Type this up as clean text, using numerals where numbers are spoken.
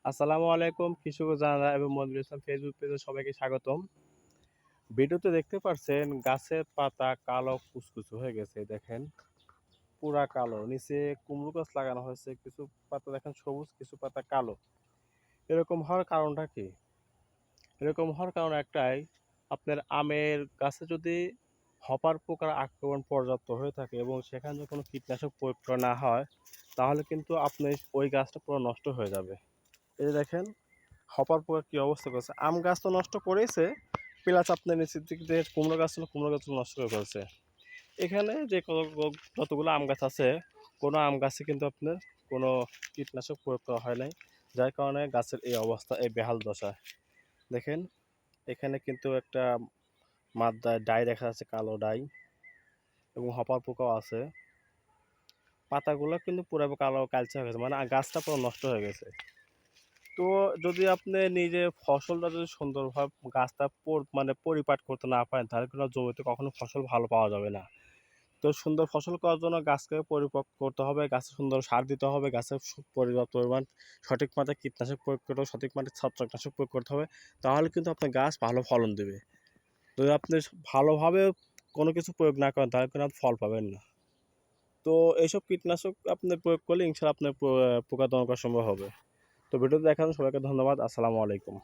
আসসালামু আলাইকুম কৃষক জানালা এবং মনিরুল ইসলাম ফেসবুক পেজে সবাইকে স্বাগতম। ভিডিওতে দেখতে পাচ্ছেন গাছের পাতা কালো কুচকুচে হয়ে গেছে দেখেন পুরা কালো। নিচে কুমড়ো গাছ লাগানো হয়েছে, কিছু পাতা দেখেন সবুজ, কিছু পাতা কালো। এরকম হওয়ার কারণটা কি? এরকম হওয়ার কারণ একটাই, আপনার আমের গাছে যদি হপার পোকার আক্রমণ পর্যাপ্ত হয়ে থাকে এবং সেখানে যদি কোনো কীটনাশক প্রয়োগ করা না হয়, তাহলে কিন্তু আপনি ওই গাছটা পুরো নষ্ট হয়ে যাবে। এই যে দেখেন হপার পোকা কি অবস্থা করছে, আম গাছ তো নষ্ট করেছে, প্লাস আপনার নিচের দিক দিয়ে কুমড়ো গাছ ছিল, কুমড়ো গাছগুলো নষ্ট করে ফেলছে। এখানে যে যতগুলো আম গাছ আছে, কোনো আম গাছে কিন্তু আপনার কোনো কীটনাশক প্রয়োগ করা হয় নাই, যার কারণে গাছের এই অবস্থা, এই বেহাল দশা। দেখেন এখানে কিন্তু একটা মাদ্দা ডাই দেখা যাচ্ছে, কালো ডাই, এবং হপার পোকাও আছে। পাতাগুলো কিন্তু পুরো কালো কালচে হয়ে গেছে, মানে গাছটা পুরো নষ্ট হয়ে গেছে। তো যদি আপনি নিজে ফসলটা যদি সুন্দরভাবে গাছটা মানে পরিপাট করতে না পারেন, তাহলে কিন্তু জমিতে কখনো ফসল ভালো পাওয়া যাবে না। তো সুন্দর ফসল করার জন্য গাছকে পরিপক্ক করতে হবে, গাছে সুন্দর সার দিতে হবে, গাছের পর্যাপ্ত পরিমাণ সঠিক মাত্রায় কীটনাশক প্রয়োগ করতে হবে, সঠিক মাত্রায় ছত্রাকনাশক প্রয়োগ করতে হবে। তাহলে কিন্তু আপনার গাছ ভালো ফলন দেবে। যদি আপনি ভালোভাবে কোনো কিছু প্রয়োগ না করেন, তাহলে কিন্তু আপনি ফল পাবেন না। তো এইসব কীটনাশক আপনি প্রয়োগ করলে ইনশাল্লাহ আপনার পোকা দমন করা সম্ভব হবে। তো ভিডিওটি দেখার জন্য সবাইকে ধন্যবাদ। আসসালামু আলাইকুম।